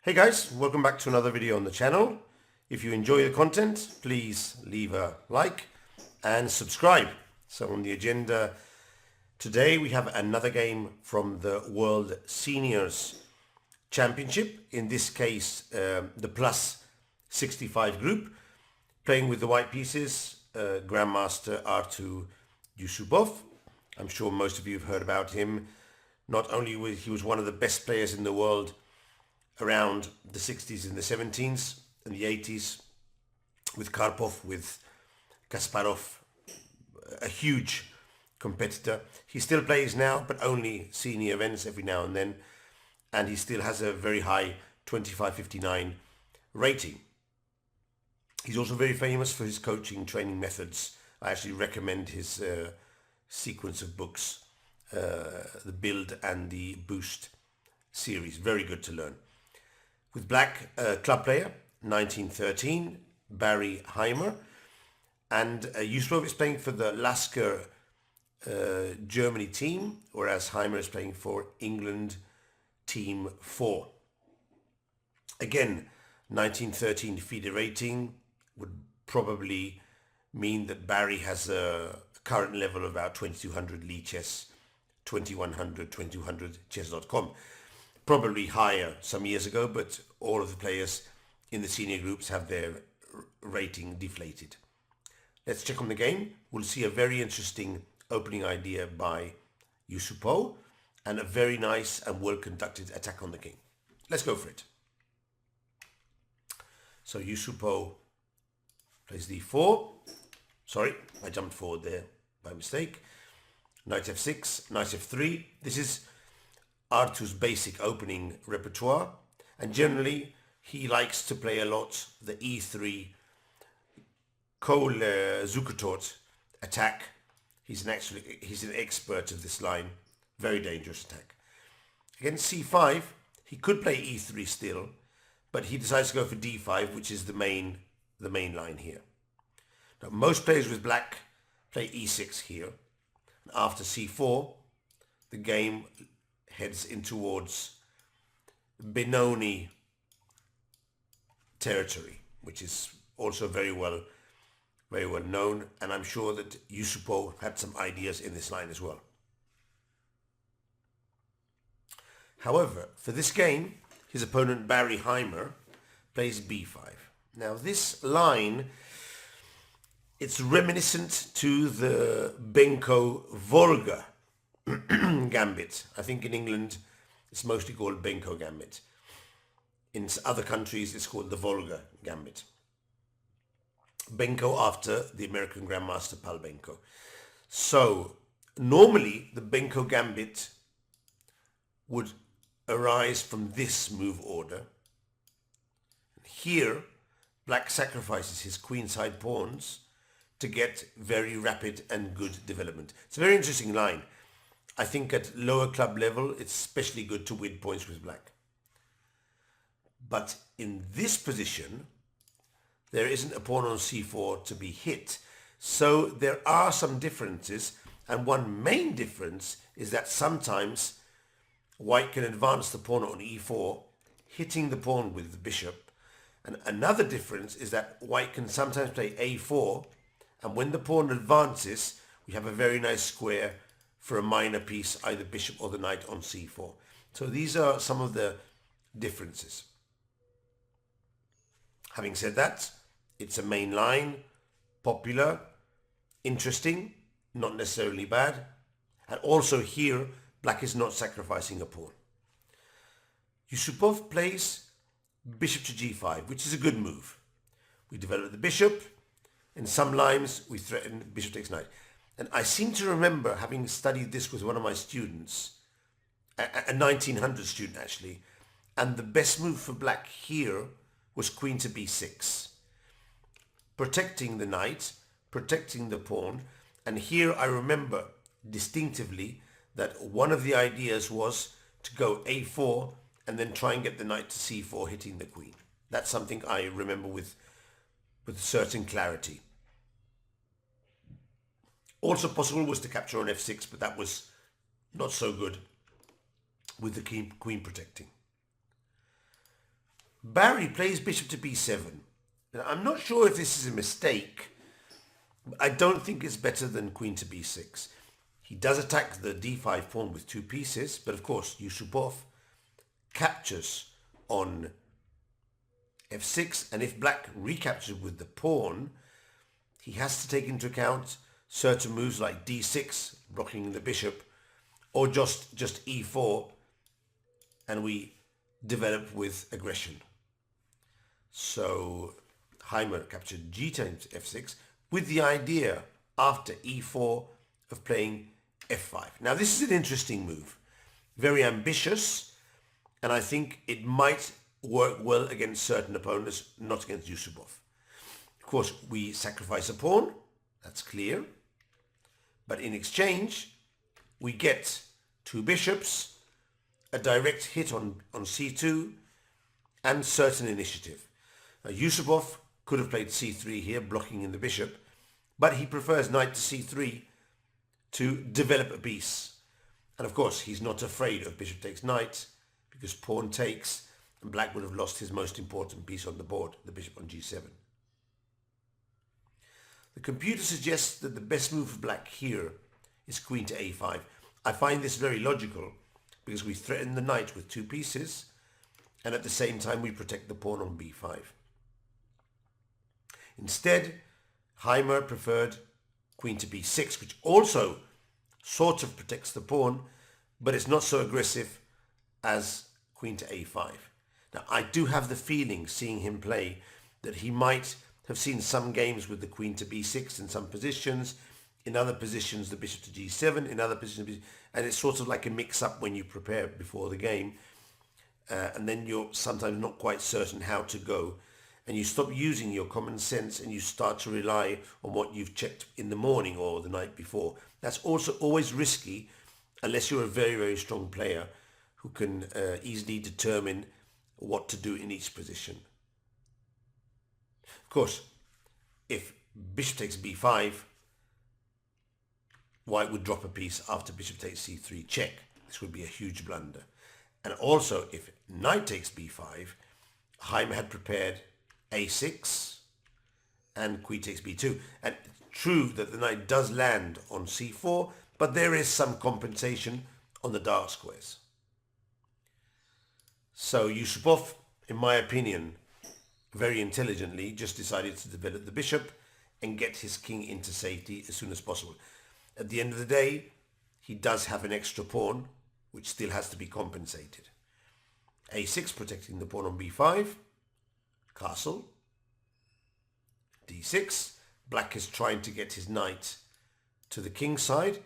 Hey guys, welcome back to another video on the channel. If you enjoy the content, please leave a like and subscribe. So on the agenda today we have another game from the World Seniors Championship, in this case the plus 65 group, playing with the white pieces, Grandmaster Jussupow. I'm sure most of you have heard about him. Not only was he one of the best players in the world around the 60s and the 70s and the 80s, with Karpov, with Kasparov, a huge competitor. He still plays now, but only senior events every now and he still has a very high 25-59 rating. He's also very famous for his coaching training methods. I actually recommend his sequence of books, the Build and the Boost series. Very good to learn. With black, club player, 1913, Barry Hymer, and Jussupow is playing for the Lasker Germany team, whereas Hymer is playing for England team 4. Again, 1913 FIDE rating would probably mean that Barry has a current level of about 2200 Lee Chess, 2100, 2200 chess.com. Probably higher some years ago, but all of the players in the senior groups have their rating deflated. Let's check on the game. We'll see a very interesting opening idea by Jussupow and a very nice and well-conducted attack on the king. Let's go for it. So Jussupow plays d4. Sorry, I jumped forward there by mistake. Knight f6, knight f3. This is Arturs' basic opening repertoire, and generally he likes to play a lot the e3 Cole Zukertort attack. He's an expert of this line. Very dangerous attack. Against c5, he could play e3 still, but he decides to go for d5, which is the main line here. Now most players with black play e6 here. After c4, the game heads in towards Benoni territory, which is also very well known, and I'm sure that Jussupow had some ideas in this line as well. However, for this game, his opponent Barry Hymer plays b5. Now this line, it's reminiscent to the Benko Volga gambit. I think in England it's mostly called Benko gambit. In other countries it's called the Volga gambit. Benko after the American Grandmaster Pal Benko. So normally the Benko gambit would arise from this move order. Here black sacrifices his queenside pawns to get very rapid and good development. It's a very interesting line. I think at lower club level, it's especially good to win points with black. But in this position, there isn't a pawn on c4 to be hit. So there are some differences, and one main difference is that sometimes white can advance the pawn on e4, hitting the pawn with the bishop. And another difference is that white can sometimes play a4, and when the pawn advances, we have a very nice square for a minor piece, either bishop or the knight on c4. So these are some of the differences. Having said that, it's a main line, popular, interesting, not necessarily bad. And also here, black is not sacrificing a pawn. Jussupow plays bishop to g5, which is a good move. We develop the bishop. In some lines, we threaten bishop takes knight. And I seem to remember having studied this with one of my students, a 1900 student actually, and the best move for black here was queen to b6. Protecting the knight, protecting the pawn, and here I remember distinctively that one of the ideas was to go a4 and then try and get the knight to c4, hitting the queen. That's something I remember with certain clarity. Also possible was to capture on f6, but that was not so good with the queen protecting. Barry plays bishop to b7. Now, I'm not sure if this is a mistake. I don't think it's better than queen to b6. He does attack the d5 pawn with two pieces, but of course Jussupow captures on f6, and if black recaptures with the pawn, he has to take into account certain moves like d6, blocking the bishop, or just e4, and we develop with aggression. So Hymer captured g times f6 with the idea after e4 of playing f5. Now this is an interesting move, very ambitious, and I think it might work well against certain opponents, not against Jussupow. Of course, we sacrifice a pawn, that's clear, but in exchange we get two bishops, a direct hit on c2, and certain initiative. Jussupow could have played c3 here, blocking in the bishop, but he prefers knight to c3 to develop a piece. And of course, he's not afraid of bishop takes knight, because pawn takes, and black would have lost his most important piece on the board, the bishop on g7. The computer suggests that the best move for black here is queen to a5. I find this very logical, because we threaten the knight with two pieces, and at the same time we protect the pawn on b5. Instead, Hymer preferred queen to b6, which also sort of protects the pawn, but it's not so aggressive as queen to a5. Now, I do have the feeling, seeing him play, that he might have seen some games with the queen to b6 in some positions, in other positions the bishop to g7, in other positions, and it's sort of like a mix-up when you prepare before the game, and then you're sometimes not quite certain how to go, and you stop using your common sense and you start to rely on what you've checked in the morning or the night before. That's also always risky unless you're a very, very strong player who can easily determine what to do in each position. Of course, if bishop takes b5, white would drop a piece after bishop takes c3 check. This would be a huge blunder. And also, if knight takes b5, Hymer had prepared a6 and queen takes b2. And true that the knight does land on c4, but there is some compensation on the dark squares. So Jussupow, in my opinion, very intelligently just decided to develop the bishop and get his king into safety as soon as possible. At the end of the day, he does have an extra pawn, which still has to be compensated. a6 protecting the pawn on b5, castle, d6. Black is trying to get his knight to the king's side,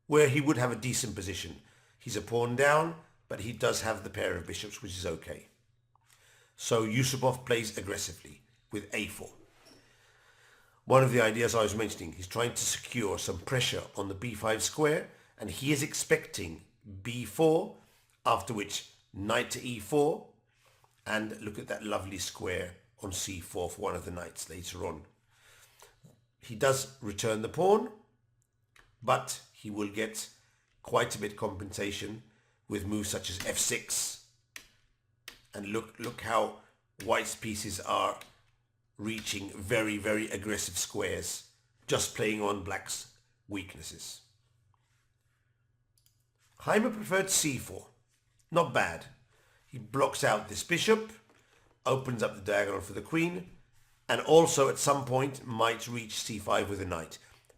where he would have a decent position. He's a pawn down, but he does have the pair of bishops, which is okay. So Jussupow plays aggressively with a4. One of the ideas I was mentioning, he's trying to secure some pressure on the b5 square, and he is expecting b4, after which knight to e4, and look at that lovely square on c4 for one of the knights later on. He does return the pawn, but he will get quite a bit compensation with moves such as f6. And look how white's pieces are reaching very, very aggressive squares, just playing on black's weaknesses. Hymer preferred c4. Not bad. He blocks out this bishop, opens up the diagonal for the queen, and also at some point might reach c5 with a knight.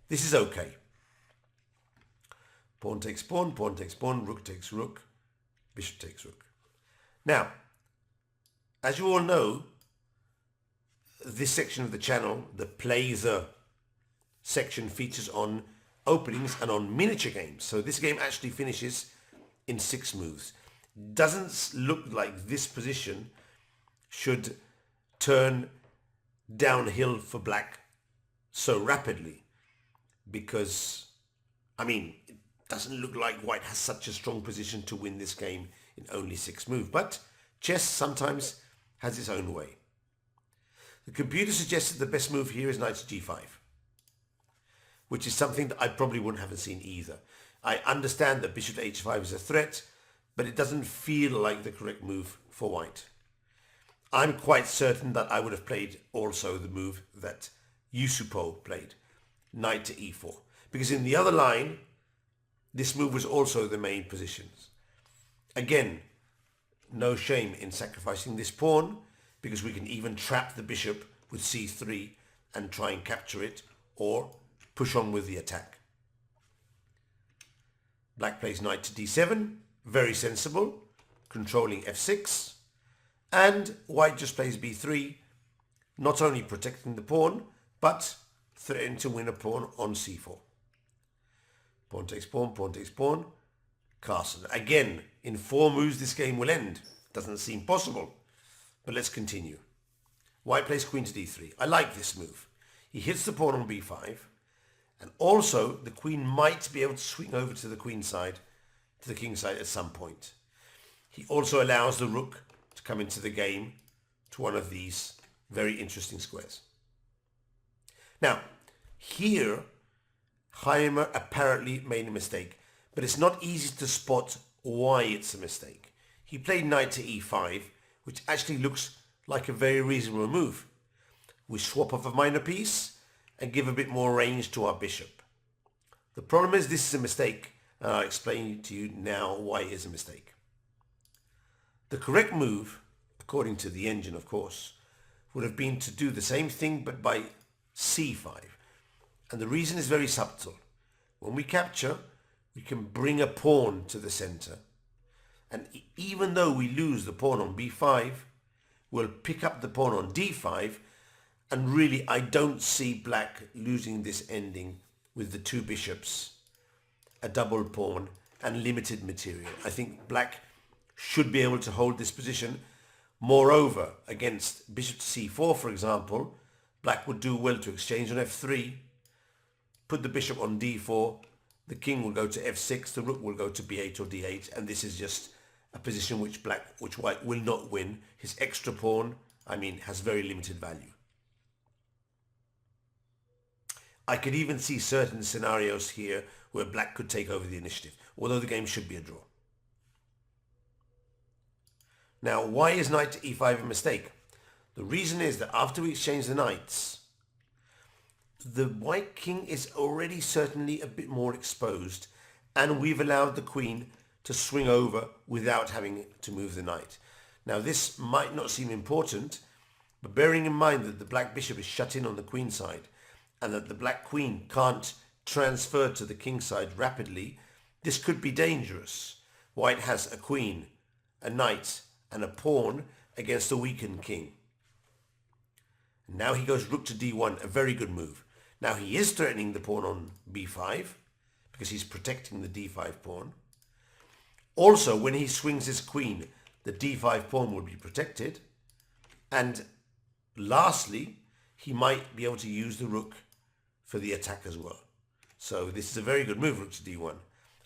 This is okay. Pawn takes pawn, rook takes rook, bishop takes rook. Now, as you all know, this section of the channel, the Play The section, features on openings and on miniature games. So this game actually finishes in 6 moves. Doesn't look like this position should turn downhill for black so rapidly, because, I mean, it doesn't look like white has such a strong position to win this game in only 6 moves. But chess sometimes has its own way. The computer suggested the best move here is knight to g5, which is something that I probably wouldn't have seen either. I understand that bishop to h5 is a threat, but it doesn't feel like the correct move for white. I'm quite certain that I would have played also the move that Jussupow played, knight to e4. Because in the other line, this move was also the main positions. Again, no shame in sacrificing this pawn, because we can even trap the bishop with c3 and try and capture it, or push on with the attack. Black plays knight to d7, very sensible, controlling f6, and white just plays b3, not only protecting the pawn, but threatening to win a pawn on c4. Pawn takes pawn, pawn takes pawn, castle. Again, in 4 moves this game will end. Doesn't seem possible, but let's continue. White plays queen to d3. I like this move. He hits the pawn on b5, and also the queen might be able to swing over to the queen side, to the king side at some point. He also allows the rook to come into the game to one of these very interesting squares. Now, here, Hymer apparently made a mistake, but it's not easy to spot why it's a mistake. He played knight to e5, which actually looks like a very reasonable move. We swap off a minor piece and give a bit more range to our bishop. The problem is this is a mistake, and I'll explain to you now why it is a mistake. The correct move, according to the engine of course, would have been to do the same thing but by c5. And the reason is very subtle. When we capture, we can bring a pawn to the center. And even though we lose the pawn on b5, we'll pick up the pawn on d5. And really, I don't see black losing this ending with the 2 bishops, a double pawn, and limited material. I think black should be able to hold this position. Moreover, against bishop to c4, for example, black would do well to exchange on f3, put the bishop on d4, the king will go to f6, the rook will go to b8 or d8, and this is just a position which white will not win. His extra pawn, has very limited value. I could even see certain scenarios here where black could take over the initiative, although the game should be a draw. Now, why is knight to e5 a mistake? The reason is that after we exchange the knights, the white king is already certainly a bit more exposed, and we've allowed the queen to swing over without having to move the knight. Now, this might not seem important, but bearing in mind that the black bishop is shut in on the queen side, and that the black queen can't transfer to the king side rapidly, this could be dangerous. White has a queen, a knight, and a pawn against a weakened king. Now he goes rook to d1, a very good move. Now he is threatening the pawn on b5, because he's protecting the d5 pawn. Also, when he swings his queen, the d5 pawn will be protected. And lastly, he might be able to use the rook for the attack as well. So this is a very good move, rook to d1,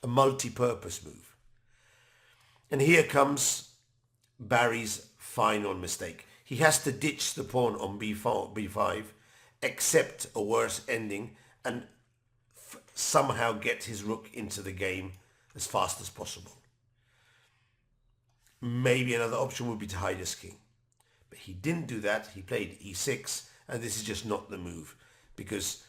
a multi-purpose move. And here comes Barry's final mistake. He has to ditch the pawn on b5, accept a worse ending, and somehow get his rook into the game as fast as possible. Maybe another option would be to hide his king. But he didn't do that. He played e6, and this is just not the move, because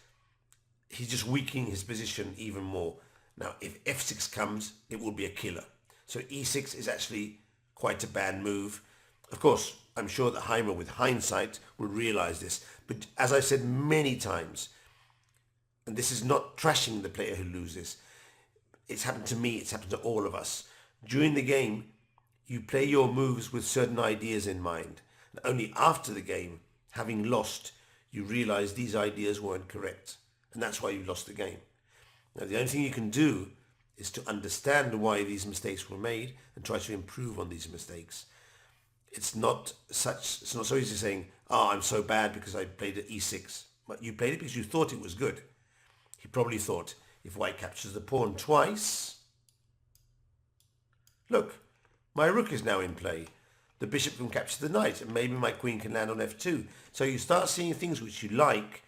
he's just weakening his position even more. Now, if f6 comes, it will be a killer. So e6 is actually quite a bad move. Of course, I'm sure that Hymer, with hindsight, will realize this. But as I've said many times, and this is not trashing the player who loses, it's happened to me, it's happened to all of us. During the game, you play your moves with certain ideas in mind. And only after the game, having lost, you realize these ideas weren't correct. And that's why you lost the game. Now, the only thing you can do is to understand why these mistakes were made and try to improve on these mistakes. It's not so easy saying, oh, I'm so bad because I played at e6. But you played it because you thought it was good. He probably thought, if white captures the pawn twice, look, my rook is now in play. The bishop can capture the knight, and maybe my queen can land on f2. So you start seeing things which you like,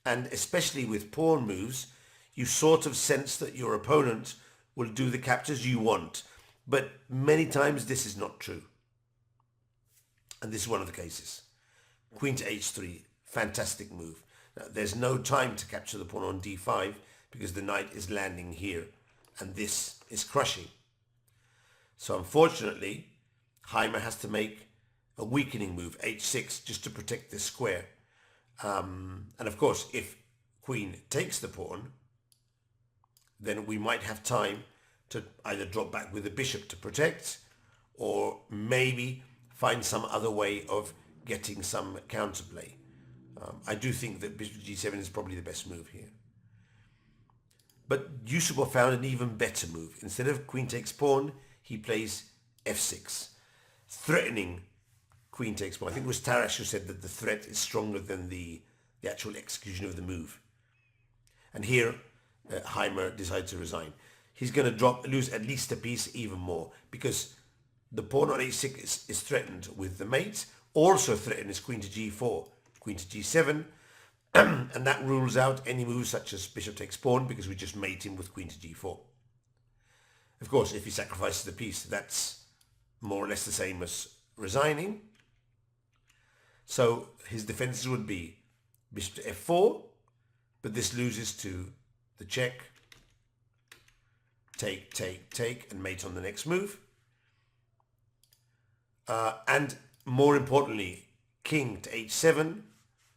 and especially with pawn moves, you sort of sense that your opponent will do the captures you want. But many times this is not true. And this is one of the cases. Queen to h3, fantastic move. Now, there's no time to capture the pawn on d5 because the knight is landing here and this is crushing. So unfortunately, Hymer has to make a weakening move, h6, just to protect this square. And of course, if queen takes the pawn, then we might have time to either drop back with the bishop to protect, or maybe find some other way of getting some counterplay. I do think that bishop g7 is probably the best move here. But Jussupow found an even better move. Instead of queen takes pawn, he plays f6, threatening queen takes pawn. I think it was Tarash who said that the threat is stronger than the actual execution of the move. And here, Hymer decides to resign. He's going to lose at least a piece, even more, because the pawn on h6 is threatened with the mate. Also threatened is queen to g4, queen to g7, and that rules out any moves such as bishop takes pawn because we just mate him with queen to g4. Of course, if he sacrifices the piece, that's more or less the same as resigning. So his defenses would be bishop to f4, but this loses to the check, take, take, take, and mate on the next move. And more importantly, king to h7,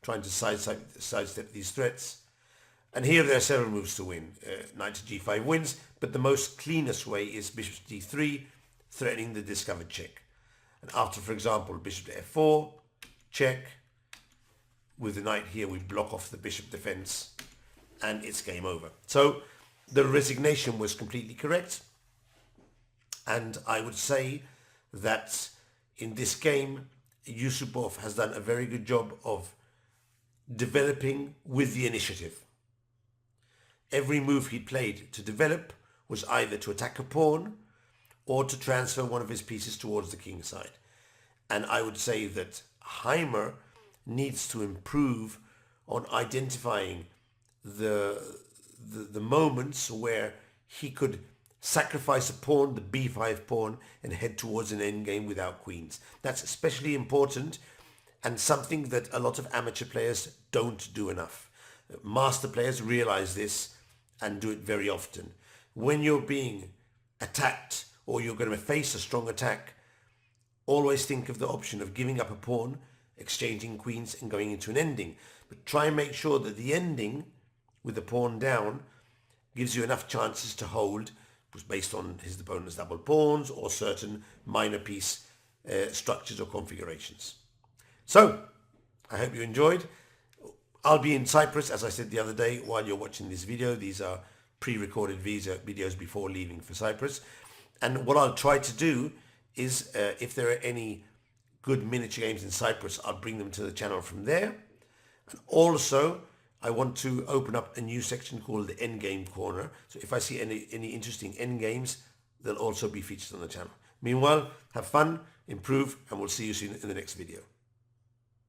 trying to sidestep these threats. And here there are several moves to win. Knight to g5 wins, but the most cleanest way is bishop to d3, threatening the discovered check. And after, for example, bishop to f4, check. With the knight here, we block off the bishop defense, and it's game over. So the resignation was completely correct. And I would say that in this game, Jussupow has done a very good job of developing with the initiative. Every move he played to develop was either to attack a pawn or to transfer one of his pieces towards the king side. And I would say that Hymer needs to improve on identifying the moments where he could sacrifice a pawn, the b5 pawn, and head towards an endgame without queens. That's especially important and something that a lot of amateur players don't do enough. Master players realize this and do it very often. When you're being attacked or you're going to face a strong attack, always think of the option of giving up a pawn, exchanging queens and going into an ending. But try and make sure that the ending with the pawn down gives you enough chances to hold, based on his opponent's double pawns or certain minor piece structures or configurations. So, I hope you enjoyed. I'll be in Cyprus, as I said the other day, while you're watching this video. These are pre-recorded videos before leaving for Cyprus. And what I'll try to do is, if there are any good miniature games in Cyprus, I'll bring them to the channel from there. And also, I want to open up a new section called the Endgame Corner. So if I see any interesting endgames, they'll also be featured on the channel. Meanwhile, have fun, improve, and we'll see you soon in the next video.